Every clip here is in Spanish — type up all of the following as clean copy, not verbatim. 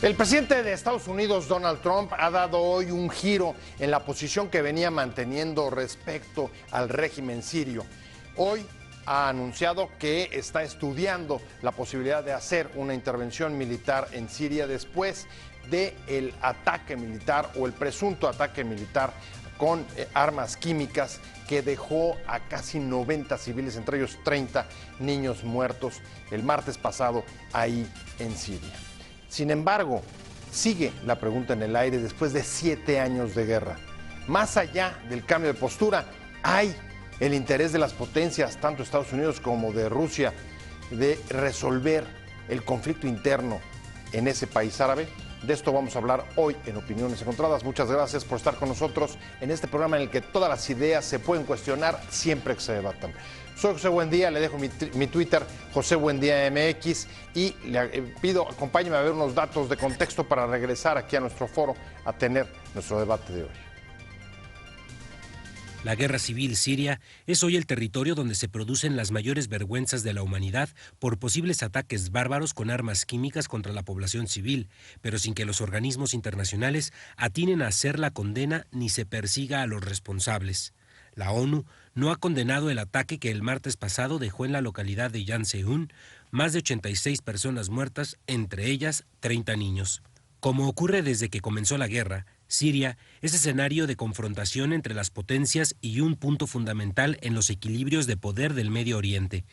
El presidente de Estados Unidos, Donald Trump, ha dado hoy un giro en la posición que venía manteniendo respecto al régimen sirio. Hoy ha anunciado que está estudiando la posibilidad de hacer una intervención militar en Siria después del ataque militar o el presunto ataque militar con armas químicas que dejó a casi 90 civiles, entre ellos 30 niños muertos el martes pasado ahí en Siria. Sin embargo, sigue la pregunta en el aire después de 7 años de guerra. Más allá del cambio de postura, hay el interés de las potencias, tanto Estados Unidos como de Rusia, de resolver el conflicto interno en ese país árabe. De esto vamos a hablar hoy en Opiniones Encontradas. Muchas gracias por estar con nosotros en este programa en el que todas las ideas se pueden cuestionar siempre que se debatan. Soy José Buendía, le dejo mi Twitter, José Buendía MX, y le pido, acompáñeme a ver unos datos de contexto para regresar aquí a nuestro foro a tener nuestro debate de hoy. La guerra civil siria es hoy el territorio donde se producen las mayores vergüenzas de la humanidad por posibles ataques bárbaros con armas químicas contra la población civil, pero sin que los organismos internacionales atinen a hacer la condena ni se persiga a los responsables. La ONU no ha condenado el ataque que el martes pasado dejó en la localidad de Yanseun más de 86 personas muertas, entre ellas 30 niños. Como ocurre desde que comenzó la guerra, Siria es escenario de confrontación entre las potencias y un punto fundamental en los equilibrios de poder del Medio Oriente.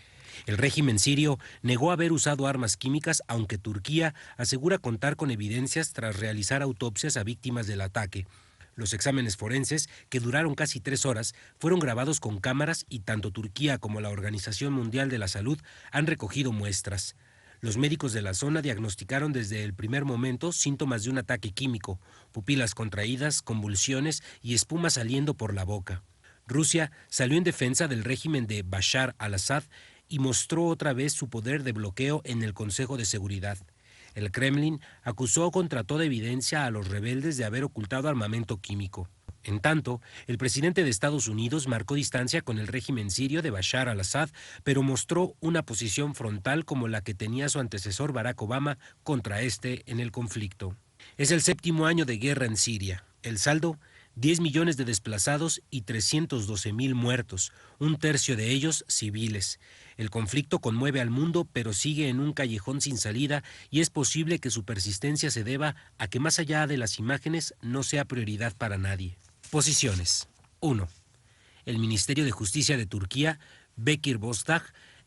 El régimen sirio negó haber usado armas químicas, aunque Turquía asegura contar con evidencias tras realizar autopsias a víctimas del ataque. Los exámenes forenses, que duraron casi 3 horas, fueron grabados con cámaras y tanto Turquía como la Organización Mundial de la Salud han recogido muestras. Los médicos de la zona diagnosticaron desde el primer momento síntomas de un ataque químico, pupilas contraídas, convulsiones y espuma saliendo por la boca. Rusia salió en defensa del régimen de Bashar al-Assad y mostró otra vez su poder de bloqueo en el Consejo de Seguridad. El Kremlin acusó contra toda evidencia a los rebeldes de haber ocultado armamento químico. En tanto, el presidente de Estados Unidos marcó distancia con el régimen sirio de Bashar al-Assad, pero mostró una posición frontal como la que tenía su antecesor Barack Obama contra este en el conflicto. Es el 7º año de guerra en Siria. El saldo, 10 millones de desplazados y 312,000 muertos, un tercio de ellos civiles. El conflicto conmueve al mundo, pero sigue en un callejón sin salida y es posible que su persistencia se deba a que más allá de las imágenes no sea prioridad para nadie. Posiciones. 1. El Ministerio de Justicia de Turquía, Bekir Bozdağ,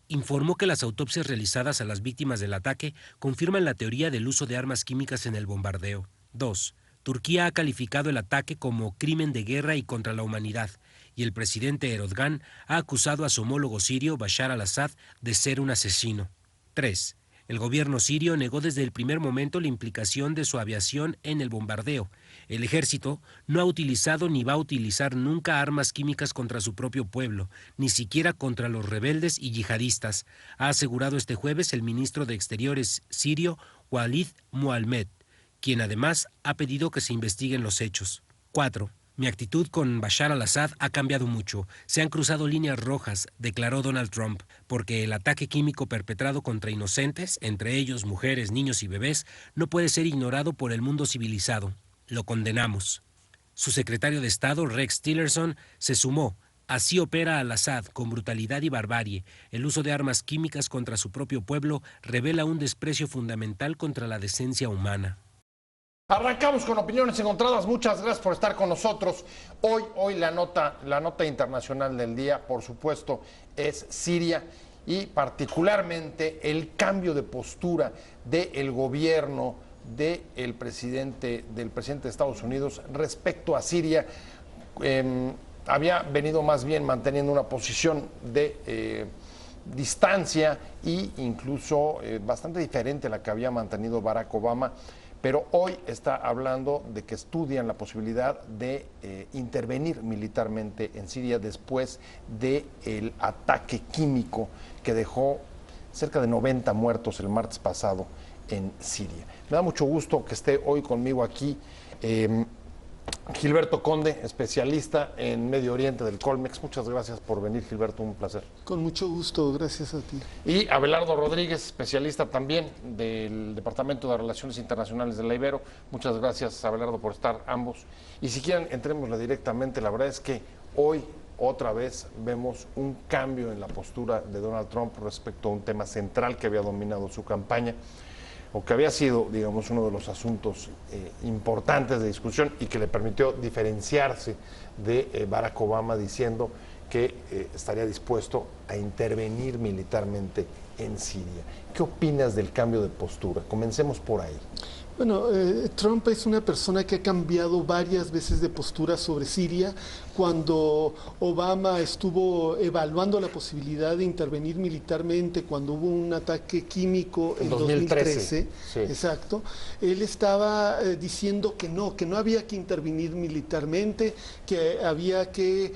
informó que las autopsias realizadas a las víctimas del ataque confirman la teoría del uso de armas químicas en el bombardeo. 2. Turquía ha calificado el ataque como crimen de guerra y contra la humanidad, y el presidente Erdogan ha acusado a su homólogo sirio, Bashar al-Assad, de ser un asesino. 3. El gobierno sirio negó desde el primer momento la implicación de su aviación en el bombardeo. El ejército no ha utilizado ni va a utilizar nunca armas químicas contra su propio pueblo, ni siquiera contra los rebeldes y yihadistas, ha asegurado este jueves el ministro de Exteriores sirio, Walid Muhammad, quien además ha pedido que se investiguen los hechos. 4. Mi actitud con Bashar al-Assad ha cambiado mucho. Se han cruzado líneas rojas, declaró Donald Trump, porque el ataque químico perpetrado contra inocentes, entre ellos mujeres, niños y bebés, no puede ser ignorado por el mundo civilizado. Lo condenamos. Su secretario de Estado, Rex Tillerson, se sumó. Así opera al-Assad, con brutalidad y barbarie. El uso de armas químicas contra su propio pueblo revela un desprecio fundamental contra la decencia humana. Arrancamos con Opiniones Encontradas. Muchas gracias por estar con nosotros. Hoy la nota internacional del día, por supuesto, es Siria y particularmente el cambio de postura del gobierno del presidente de Estados Unidos respecto a Siria. Había venido más bien manteniendo una posición de distancia e incluso bastante diferente a la que había mantenido Barack Obama. Pero hoy está hablando de que estudian la posibilidad de intervenir militarmente en Siria después del ataque químico que dejó cerca de 90 muertos el martes pasado en Siria. Me da mucho gusto que esté hoy conmigo aquí Gilberto Conde, especialista en Medio Oriente del Colmex. Muchas gracias por venir, Gilberto, un placer. Con mucho gusto, gracias a ti. Y Abelardo Rodríguez, especialista también del Departamento de Relaciones Internacionales de la Ibero. Muchas gracias, Abelardo, por estar ambos. Y si quieren, entrémosle directamente. La verdad es que hoy otra vez vemos un cambio en la postura de Donald Trump respecto a un tema central que había dominado su campaña, o que había sido, digamos, uno de los asuntos importantes de discusión y que le permitió diferenciarse de Barack Obama, diciendo que estaría dispuesto a intervenir militarmente en Siria. ¿Qué opinas del cambio de postura? Comencemos por ahí. Bueno, Trump es una persona que ha cambiado varias veces de postura sobre Siria. Cuando Obama estuvo evaluando la posibilidad de intervenir militarmente, cuando hubo un ataque químico en 2013, sí. Exacto, él estaba diciendo que no había que intervenir militarmente, que había que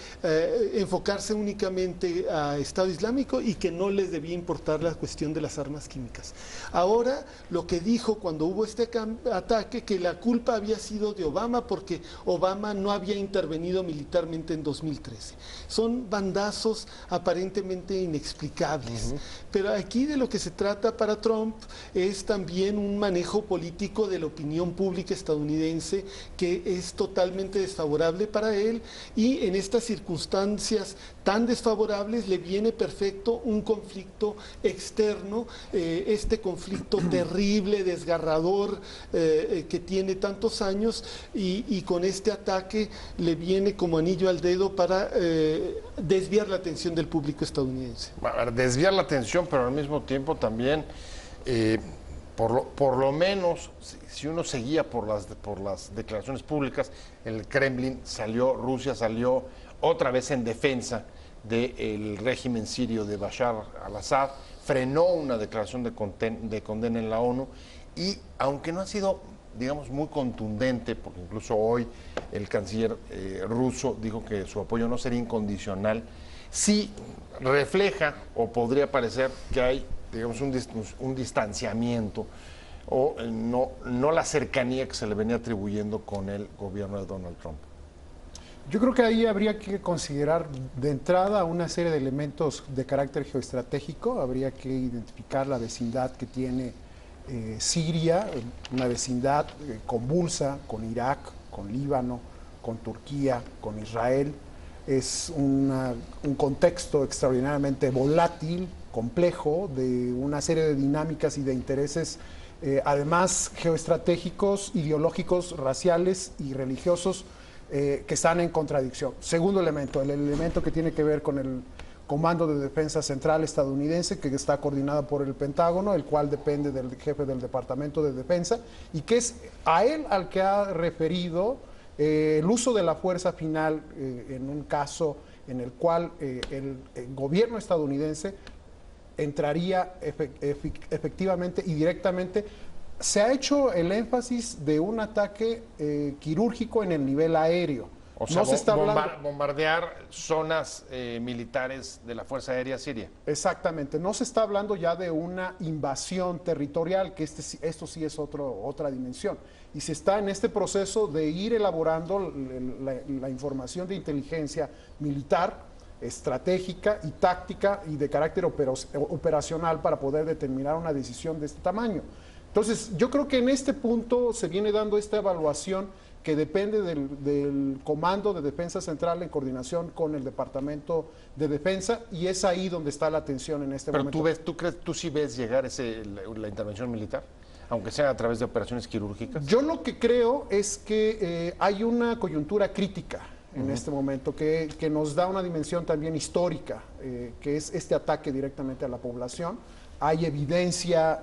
enfocarse únicamente a Estado Islámico y que no les debía importar la cuestión de las armas químicas. Ahora, lo que dijo cuando hubo este ataque, que la culpa había sido de Obama porque Obama no había intervenido militarmente en 2013. Son bandazos aparentemente inexplicables. Pero aquí de lo que se trata para Trump es también un manejo político de la opinión pública estadounidense que es totalmente desfavorable para él, y en estas circunstancias tan desfavorables le viene perfecto un conflicto externo, este conflicto terrible, desgarrador, que tiene tantos años, y con este ataque le viene como anillo al dedo para desviar la atención del público estadounidense. A ver, desviar la atención, pero al mismo tiempo también, por lo menos, si uno seguía por las declaraciones públicas, el Kremlin Rusia salió otra vez en defensa del régimen sirio de Bashar al-Assad, frenó una declaración de condena en la ONU, y aunque no ha sido, digamos, muy contundente, porque incluso hoy el canciller ruso dijo que su apoyo no sería incondicional, sí refleja, o podría parecer, que hay, digamos, un distanciamiento, o no la cercanía que se le venía atribuyendo con el gobierno de Donald Trump. Yo creo que ahí habría que considerar de entrada una serie de elementos de carácter geoestratégico. Habría que identificar la vecindad que tiene Siria, una vecindad convulsa con Irak, con Líbano, con Turquía, con Israel. Es un contexto extraordinariamente volátil, complejo, de una serie de dinámicas y de intereses, además geoestratégicos, ideológicos, raciales y religiosos, que están en contradicción. Segundo elemento, el elemento que tiene que ver con el Comando de Defensa Central estadounidense, que está coordinado por el Pentágono, el cual depende del jefe del Departamento de Defensa, y que es a él al que ha referido el uso de la fuerza final en un caso en el cual el gobierno estadounidense entraría efectivamente y directamente. Se ha hecho el énfasis de un ataque quirúrgico en el nivel aéreo. O sea, no se está bombardear zonas militares de la Fuerza Aérea Siria. Exactamente. No se está hablando ya de una invasión territorial, que esto sí es otra dimensión. Y se está en este proceso de ir elaborando la información de inteligencia militar, estratégica y táctica y de carácter operacional para poder determinar una decisión de este tamaño. Entonces, yo creo que en este punto se viene dando esta evaluación que depende del Comando de Defensa Central en coordinación con el Departamento de Defensa, y es ahí donde está la tensión en este momento. Pero tú sí ves llegar la intervención militar, aunque sea a través de operaciones quirúrgicas. Yo lo que creo es que hay una coyuntura crítica en este momento que nos da una dimensión también histórica, que es este ataque directamente a la población. Hay evidencia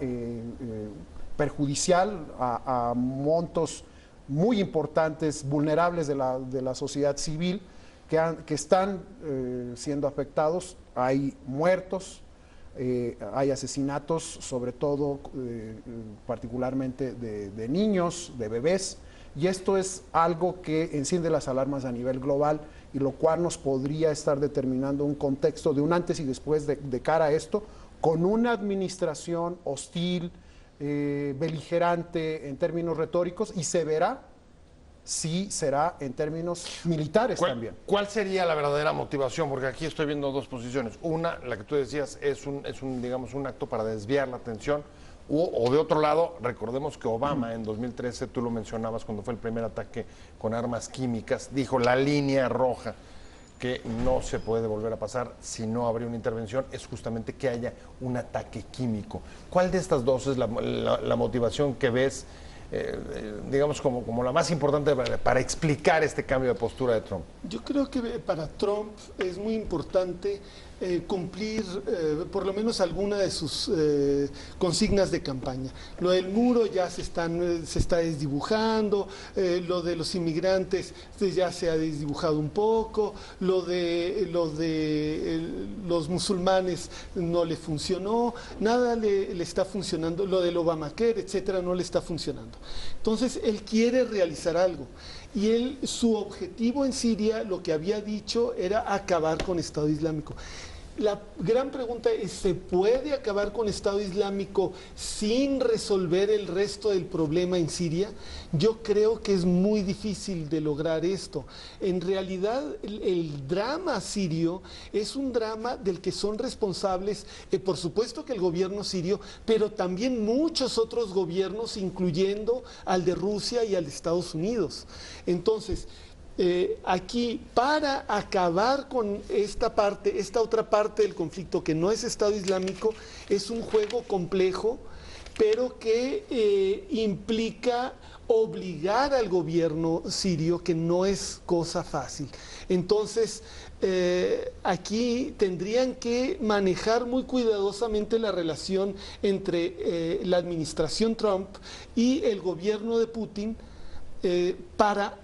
perjudicial a montos muy importantes, vulnerables de la sociedad civil, que están siendo afectados. Hay muertos, hay asesinatos, sobre todo particularmente de niños, de bebés, y esto es algo que enciende las alarmas a nivel global, y lo cual nos podría estar determinando un contexto de un antes y después de cara a esto, con una administración hostil, beligerante en términos retóricos, y se verá sí será en términos militares también. ¿Cuál sería la verdadera motivación? Porque aquí estoy viendo dos posiciones. Una, la que tú decías, es digamos, un acto para desviar la atención. O de otro lado, recordemos que Obama en 2013, tú lo mencionabas cuando fue el primer ataque con armas químicas, dijo la línea roja que no se puede volver a pasar si no habría una intervención, es justamente que haya un ataque químico. ¿Cuál de estas dos es la motivación que ves, digamos, como la más importante para explicar este cambio de postura de Trump? Yo creo que para Trump es muy importante cumplir por lo menos alguna de sus consignas de campaña. Lo del muro ya se está desdibujando, lo de los inmigrantes ya se ha desdibujado un poco, lo de los musulmanes no le funcionó, nada le está funcionando, lo del Obamacare, etcétera, no le está funcionando. Entonces él quiere realizar algo. Y su objetivo en Siria, lo que había dicho, era acabar con Estado Islámico. La gran pregunta es, ¿se puede acabar con Estado Islámico sin resolver el resto del problema en Siria? Yo creo que es muy difícil de lograr esto. En realidad, el drama sirio es un drama del que son responsables, por supuesto que el gobierno sirio, pero también muchos otros gobiernos, incluyendo al de Rusia y al de Estados Unidos. Entonces, aquí, para acabar con esta otra parte del conflicto que no es Estado Islámico, es un juego complejo, pero que implica obligar al gobierno sirio, que no es cosa fácil. Entonces, aquí tendrían que manejar muy cuidadosamente la relación entre la administración Trump y el gobierno de Putin para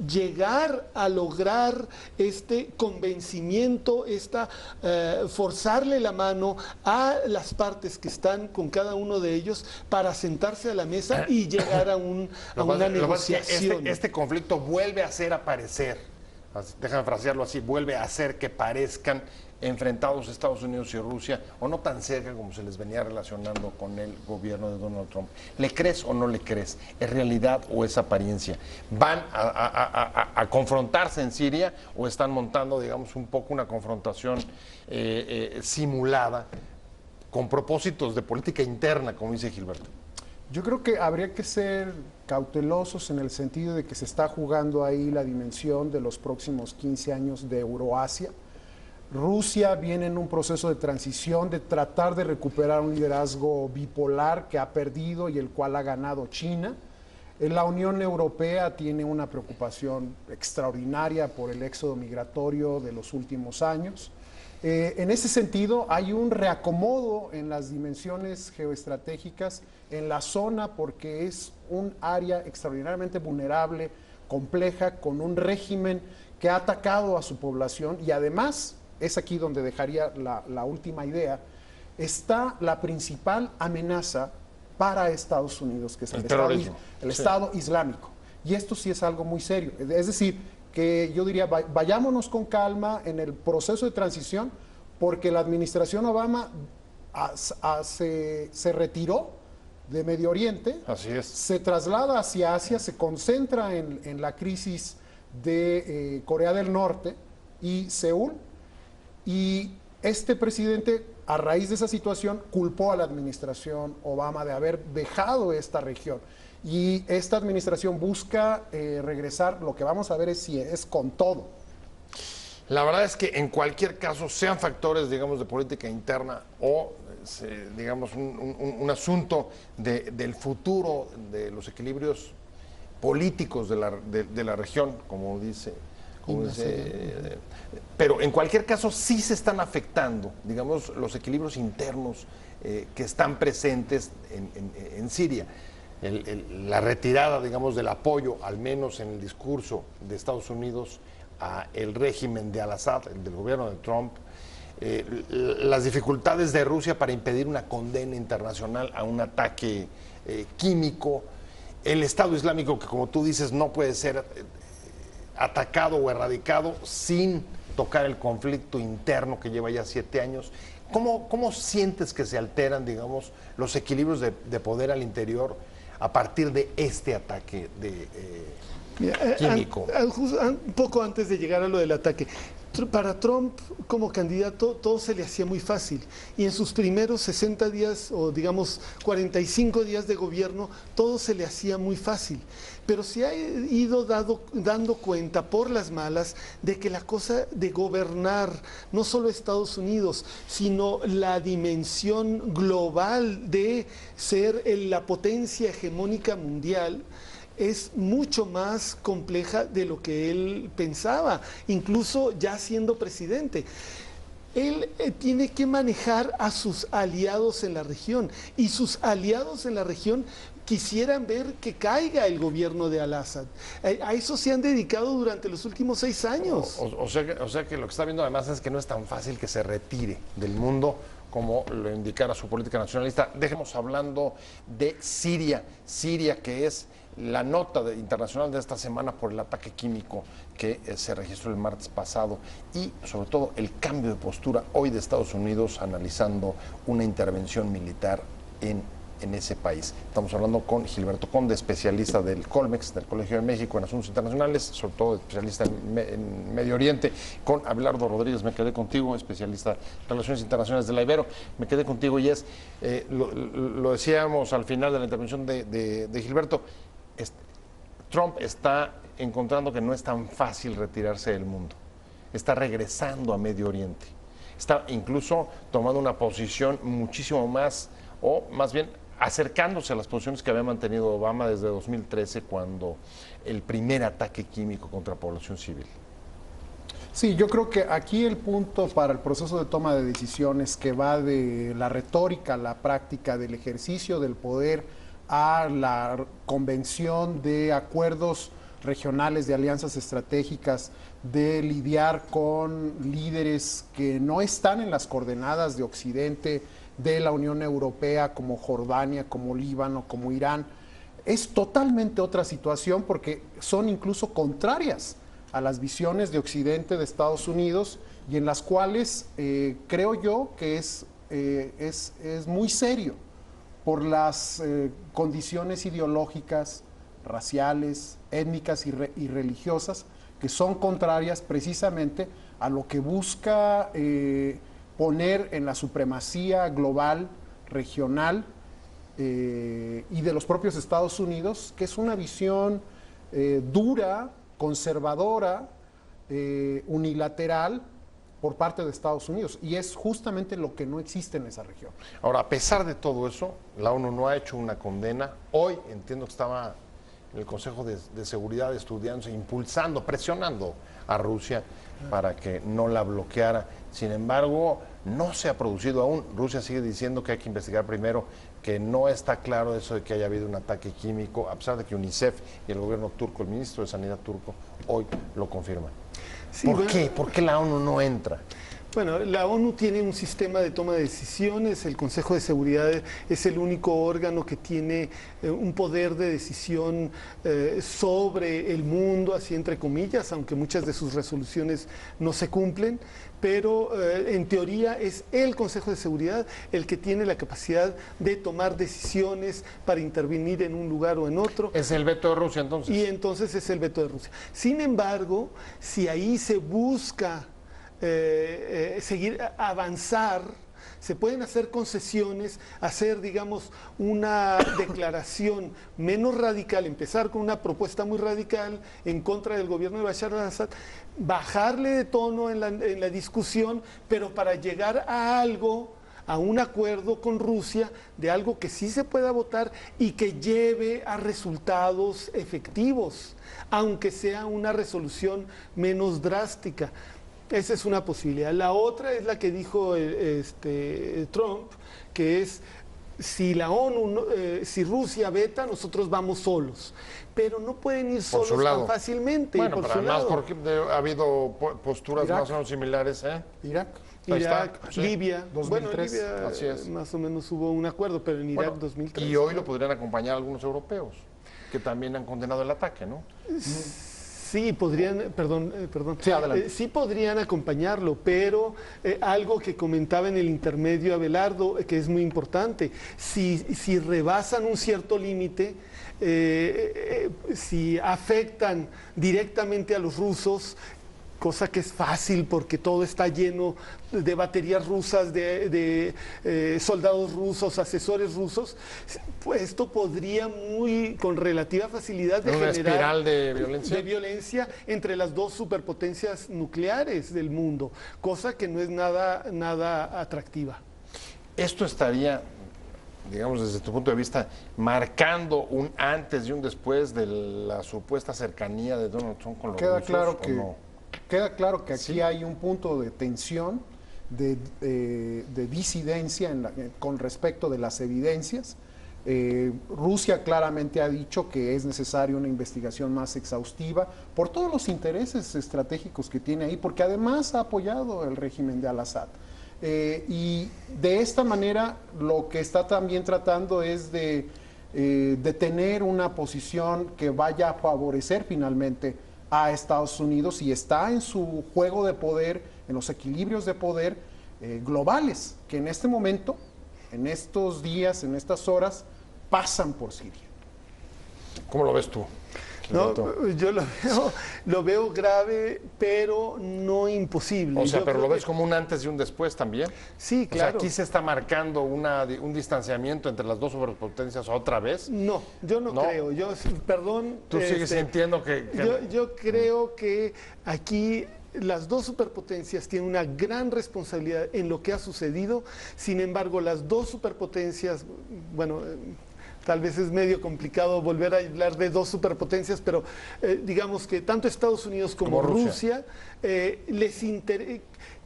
llegar a lograr este convencimiento, forzarle la mano a las partes que están con cada uno de ellos para sentarse a la mesa y llegar a una negociación. Este conflicto vuelve a hacer aparecer, déjame frasearlo así, vuelve a hacer que parezcan enfrentados Estados Unidos y Rusia, o no tan cerca como se les venía relacionando con el gobierno de Donald Trump. ¿Le crees o no le crees? ¿Es realidad o es apariencia? ¿Van a confrontarse en Siria o están montando, digamos, un poco una confrontación simulada con propósitos de política interna, como dice Gilberto? Yo creo que habría que ser cautelosos en el sentido de que se está jugando ahí la dimensión de los próximos 15 años de Euroasia. Rusia viene en un proceso de transición, de tratar de recuperar un liderazgo bipolar que ha perdido y el cual ha ganado China. La Unión Europea tiene una preocupación extraordinaria por el éxodo migratorio de los últimos años. En ese sentido, hay un reacomodo en las dimensiones geoestratégicas en la zona porque es un área extraordinariamente vulnerable, compleja, con un régimen que ha atacado a su población y además, es aquí donde dejaría la última idea, está la principal amenaza para Estados Unidos, que es el Estado Islámico. Y esto sí es algo muy serio. Es decir, que yo diría, vayámonos con calma en el proceso de transición, porque la administración Obama se retiró de Medio Oriente, así es, se traslada hacia Asia, se concentra en la crisis de Corea del Norte y Seúl, y este presidente, a raíz de esa situación, culpó a la administración Obama de haber dejado esta región. Y esta administración busca regresar, lo que vamos a ver es si es con todo. La verdad es que en cualquier caso, sean factores, digamos, de política interna o, digamos, un asunto del futuro de los equilibrios políticos de la región, como dice, pero en cualquier caso sí se están afectando, digamos, los equilibrios internos que están presentes en Siria. La retirada, digamos, del apoyo, al menos en el discurso de Estados Unidos, a el régimen de Al-Assad, del gobierno de Trump, las dificultades de Rusia para impedir una condena internacional a un ataque químico, el Estado Islámico que, como tú dices, no puede ser atacado o erradicado sin tocar el conflicto interno que lleva ya 7 años. ¿Cómo sientes que se alteran, digamos, los equilibrios de poder al interior a partir de este ataque químico. Un poco antes de llegar a lo del ataque, para Trump como candidato todo se le hacía muy fácil y en sus primeros 60 días o digamos 45 días de gobierno todo se le hacía muy fácil, pero se ha ido dando cuenta por las malas de que la cosa de gobernar no solo Estados Unidos, sino la dimensión global de ser la potencia hegemónica mundial es mucho más compleja de lo que él pensaba, incluso ya siendo presidente. Él tiene que manejar a sus aliados en la región y sus aliados en la región quisieran ver que caiga el gobierno de Al-Assad. A eso se han dedicado durante los últimos 6 años. O sea que lo que está viendo además es que no es tan fácil que se retire del mundo como lo indicara su política nacionalista. Dejemos hablando de Siria. Siria, que es la nota internacional de esta semana por el ataque químico que se registró el martes pasado y sobre todo el cambio de postura hoy de Estados Unidos analizando una intervención militar en ese país. Estamos hablando con Gilberto Conde, especialista del Colmex, del Colegio de México en Asuntos Internacionales, sobre todo especialista en Medio Oriente, con Abelardo Rodríguez, me quedé contigo, especialista en Relaciones Internacionales de la Ibero, me quedé contigo y lo decíamos al final de la intervención de Gilberto, Trump está encontrando que no es tan fácil retirarse del mundo, está regresando a Medio Oriente, está incluso tomando una posición muchísimo más, o más bien acercándose a las posiciones que había mantenido Obama desde 2013, cuando el primer ataque químico contra población civil. Sí, yo creo que aquí el punto para el proceso de toma de decisiones que va de la retórica, la práctica, del ejercicio del poder a la convención de acuerdos regionales, de alianzas estratégicas, de lidiar con líderes que no están en las coordenadas de Occidente, de la Unión Europea, como Jordania, como Líbano, como Irán, es totalmente otra situación porque son incluso contrarias a las visiones de Occidente, de Estados Unidos, y en las cuales creo yo que es muy serio por las condiciones ideológicas, raciales, étnicas y religiosas que son contrarias precisamente a lo que busca poner en la supremacía global, regional y de los propios Estados Unidos, que es una visión dura, conservadora, unilateral por parte de Estados Unidos, y es justamente lo que no existe en esa región. Ahora, a pesar de todo eso, la ONU no ha hecho una condena. Hoy entiendo que estaba en el Consejo de Seguridad estudiándose, impulsando, presionando a Rusia para que no la bloqueara. Sin embargo, no se ha producido aún. Rusia sigue diciendo que hay que investigar primero, que no está claro eso de que haya habido un ataque químico, a pesar de que UNICEF y el gobierno turco, el ministro de Sanidad turco, hoy lo confirman. Sí, ¿Por qué? ¿Por qué la ONU no entra? Bueno, la ONU tiene un sistema de toma de decisiones, el Consejo de Seguridad es el único órgano que tiene un poder de decisión sobre el mundo, así entre comillas, aunque muchas de sus resoluciones no se cumplen, pero en teoría es el Consejo de Seguridad el que tiene la capacidad de tomar decisiones para intervenir en un lugar o en otro. ¿Es el veto de Rusia entonces? Y entonces es el veto de Rusia. Sin embargo, si ahí se busca seguir avanzar, se pueden hacer concesiones, hacer, digamos, una declaración menos radical, empezar con una propuesta muy radical en contra del gobierno de Bashar al-Assad, bajarle de tono en la discusión, pero para llegar a algo, a un acuerdo con Rusia de algo que sí se pueda votar y que lleve a resultados efectivos, aunque sea una resolución menos drástica. Esa es una posibilidad. La otra es la que dijo Trump, que es si la ONU, si Rusia veta, nosotros vamos solos. Pero no pueden ir solos tan fácilmente. Bueno, pero además, Jorge, ha habido posturas Irak, más o menos similares. Irak, sí. Libia, 2003, bueno, Libia así es. Más o menos hubo un acuerdo, pero en Irak 2003. Y hoy lo podrían acompañar algunos europeos, que también han condenado el ataque, ¿no? Sí, podrían, perdón. Sí, adelante. Sí podrían acompañarlo, pero algo que comentaba en el intermedio Abelardo, que es muy importante, si rebasan un cierto límite, si afectan directamente a los rusos, cosa que es fácil porque todo está lleno de baterías rusas, de soldados rusos, asesores rusos, pues esto podría con relativa facilidad de una generar espiral de violencia entre las dos superpotencias nucleares del mundo, cosa que no es nada atractiva. Esto estaría, digamos, desde tu punto de vista, marcando un antes y un después de la supuesta cercanía de Donald Trump con los rusos, ¿o no? Queda claro que aquí Sí. hay un punto de tensión, de disidencia con respecto de las evidencias. Rusia claramente ha dicho que es necesaria una investigación más exhaustiva por todos los intereses estratégicos que tiene ahí, porque además ha apoyado el régimen de Al-Assad. Y de esta manera lo que está también tratando es de tener una posición que vaya a favorecer finalmente a Estados Unidos, y está en su juego de poder, en los equilibrios de poder globales, que en este momento, en estos días, en estas horas, pasan por Siria. ¿Cómo lo ves tú? No, Gilberto? yo lo veo grave, pero no imposible. O sea, Yo pero creo lo ves que- como un antes y un después también. Sí, O sea, claro. aquí se está marcando un distanciamiento entre las dos superpotencias otra vez. No, yo no No. creo. Perdón. Tú sigues sintiendo que Yo creo que aquí las dos superpotencias tienen una gran responsabilidad en lo que ha sucedido. Sin embargo, las dos superpotencias, bueno, tal vez es medio complicado volver a hablar de dos superpotencias, pero digamos que tanto Estados Unidos como Como Rusia. Rusia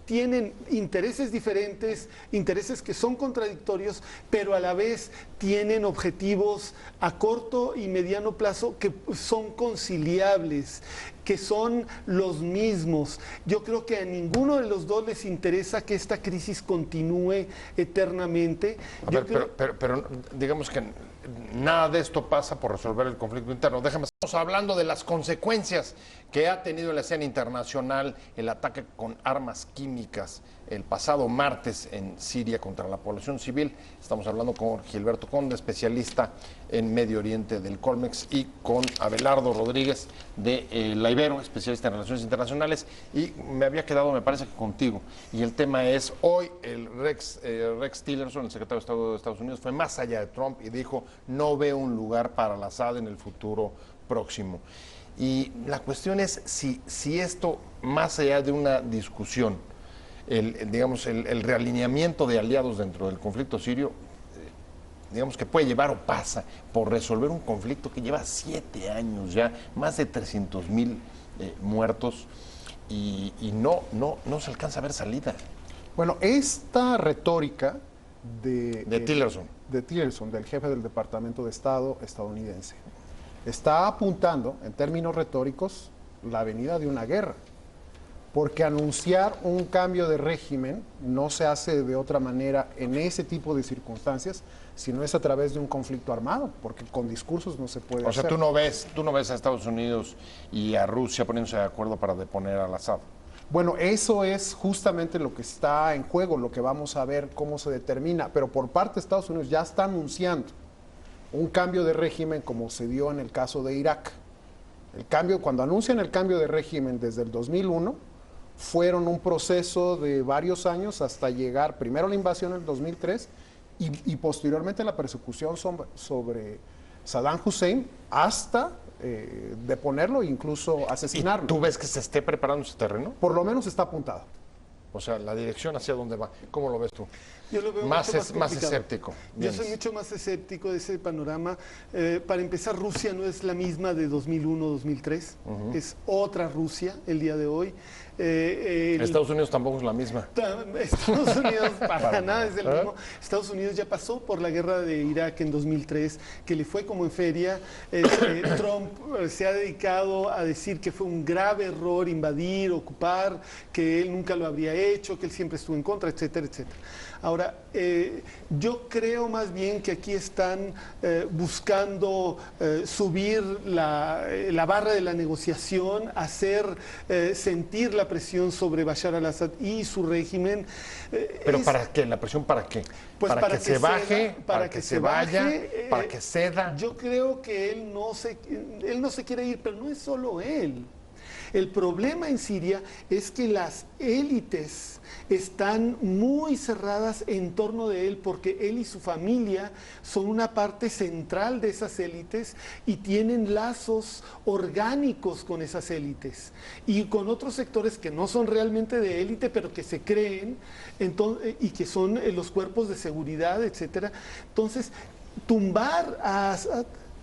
tienen intereses diferentes, intereses que son contradictorios, pero a la vez tienen objetivos a corto y mediano plazo que son conciliables, que son los mismos. Yo creo que a ninguno de los dos les interesa que esta crisis continúe eternamente. A Yo ver, creo- pero digamos que nada de esto pasa por resolver el conflicto interno. Déjame, estamos hablando de las consecuencias que ha tenido en la escena internacional el ataque con armas químicas el pasado martes en Siria contra la población civil. Estamos hablando con Gilberto Conde, especialista en Medio Oriente del Colmex, y con Abelardo Rodríguez de La Ibero, especialista en Relaciones Internacionales. Y me había quedado, me parece que contigo. Y el tema es, hoy el Rex Tillerson, el secretario de Estado de Estados Unidos, fue más allá de Trump y dijo, no veo un lugar para Al-Assad en el futuro próximo. Y la cuestión es si esto, más allá de una discusión, digamos, el realineamiento de aliados dentro del conflicto sirio, digamos que puede llevar o pasa por resolver un conflicto que lleva 7 años ya, más de 300,000 muertos, y no se alcanza a ver salida. Bueno, esta retórica De Tillerson. de Tillerson, del jefe del Departamento de Estado estadounidense, está apuntando, en términos retóricos, la venida de una guerra. Porque anunciar un cambio de régimen no se hace de otra manera en ese tipo de circunstancias, sino es a través de un conflicto armado, porque con discursos no se puede O sea, hacer. tú no ves a Estados Unidos y a Rusia poniéndose de acuerdo para deponer al Assad. Bueno, eso es justamente lo que está en juego, lo que vamos a ver cómo se determina, pero por parte de Estados Unidos ya está anunciando un cambio de régimen como se dio en el caso de Irak. Cuando anuncian el cambio de régimen desde el 2001, fueron un proceso de varios años hasta llegar primero a la invasión en el 2003 y posteriormente la persecución sobre Saddam Hussein hasta deponerlo e incluso asesinarlo. ¿Y tú ves que se esté preparando ese terreno? Por lo menos está apuntado. O sea, la dirección hacia dónde va. ¿Cómo lo ves tú? Yo lo veo Más mucho más complicado. escéptico. Yo Vienes. soy mucho más escéptico de ese panorama. Para empezar, Rusia no es la misma de 2001-2003. Es otra Rusia el día de hoy. Estados Unidos tampoco es la misma. Estados Unidos para nada es el mismo. Estados Unidos ya pasó por la guerra de Irak en 2003, que le fue como en feria. Trump se ha dedicado a decir que fue un grave error invadir, ocupar, que él nunca lo habría hecho, que él siempre estuvo en contra, etcétera, etcétera. Ahora, yo creo más bien que aquí están buscando subir la barra de la negociación, hacer sentir la presión sobre Bashar al-Assad y su régimen. ¿Pero para qué? ¿La presión para qué? Pues para que se baje, para que se vaya, para que ceda. Yo creo que él no se quiere ir, pero no es solo él. El problema en Siria es que las élites están muy cerradas en torno de él porque él y su familia son una parte central de esas élites y tienen lazos orgánicos con esas élites y con otros sectores que no son realmente de élite pero que se creen y que son los cuerpos de seguridad, etcétera. Entonces, tumbar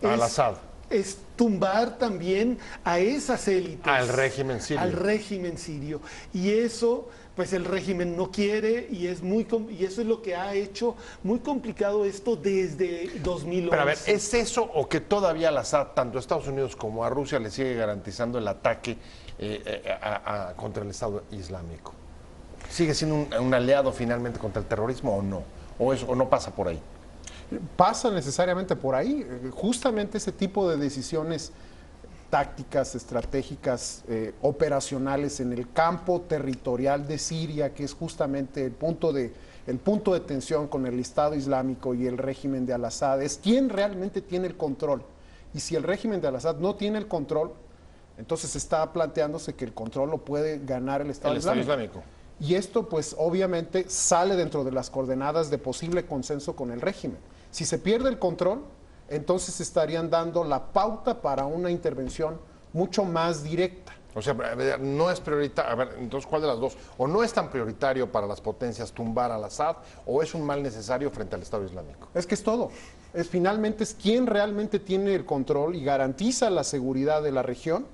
al-Assad es tumbar también a esas élites. Al régimen sirio. Al régimen sirio. Y eso, pues el régimen no quiere y eso es lo que ha hecho muy complicado esto desde 2011. Pero a ver, ¿es eso o que todavía al-Assad, tanto a Estados Unidos como a Rusia, le sigue garantizando el ataque contra el Estado Islámico? ¿Sigue siendo un aliado finalmente contra el terrorismo o no? ¿O no pasa por ahí? Pasa necesariamente por ahí. Justamente ese tipo de decisiones tácticas, estratégicas, operacionales en el campo territorial de Siria, que es justamente el punto de tensión con el Estado Islámico y el régimen de al-Assad, es quien realmente tiene el control. Y si el régimen de al-Assad no tiene el control, entonces está planteándose que el control lo puede ganar el Estado Islámico. Y esto, pues, obviamente sale dentro de las coordenadas de posible consenso con el régimen. Si se pierde el control, entonces estarían dando la pauta para una intervención mucho más directa. O sea, no es prioritario. A ver, entonces, ¿cuál de las dos? ¿O no es tan prioritario para las potencias tumbar al-Assad o es un mal necesario frente al Estado Islámico? Es que es todo. Finalmente es quien realmente tiene el control y garantiza la seguridad de la región.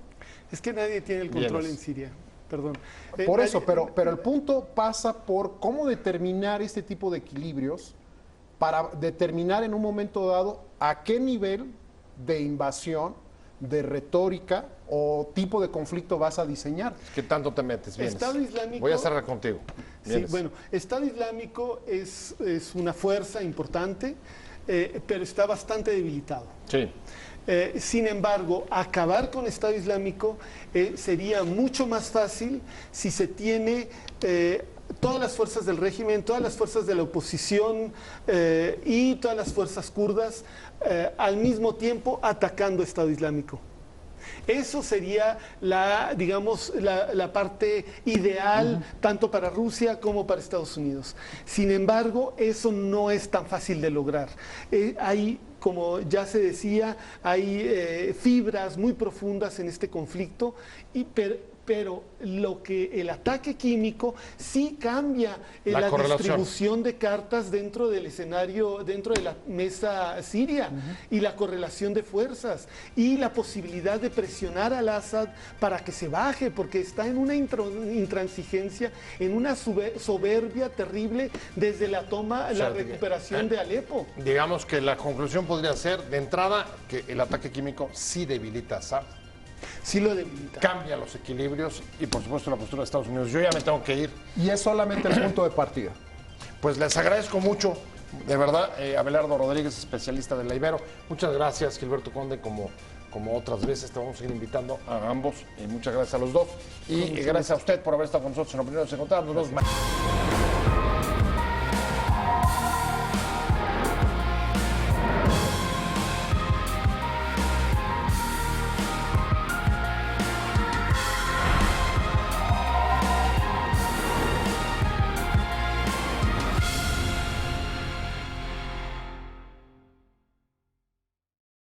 Es que nadie tiene el control en Siria. Perdón. Por eso, pero el punto pasa por cómo determinar este tipo de equilibrios para determinar en un momento dado a qué nivel de invasión, de retórica o tipo de conflicto vas a diseñar. ¿Qué tanto te metes? Vienes. Estado Islámico. Voy a cerrar contigo. Sí, bueno, Estado Islámico es una fuerza importante, pero está bastante debilitado. Sí. Sin embargo, acabar con Estado Islámico sería mucho más fácil si se tiene todas las fuerzas del régimen, todas las fuerzas de la oposición y todas las fuerzas kurdas al mismo tiempo atacando Estado Islámico. Eso sería la parte ideal tanto para Rusia como para Estados Unidos. Sin embargo, eso no es tan fácil de lograr. Hay, como ya se decía, hay fibras muy profundas en este conflicto, pero el ataque químico sí cambia la distribución de cartas dentro del escenario, dentro de la mesa siria, y la correlación de fuerzas y la posibilidad de presionar al Assad para que se baje, porque está en una intransigencia, en una soberbia terrible desde la recuperación de Alepo. Digamos que la conclusión podría ser, de entrada, que el ataque químico sí debilita a Assad. Sí lo debilita. Cambia los equilibrios y, por supuesto, la postura de Estados Unidos. Yo ya me tengo que ir. Y es solamente el punto de partida. Pues les agradezco mucho, de verdad, Abelardo Rodríguez, especialista de la Ibero. Muchas gracias, Gilberto Conde, como otras veces. Te vamos a ir invitando a ambos. Muchas gracias a los dos. Y gracias a usted por haber estado con nosotros en Opiniones Encontradas. Nos vemos.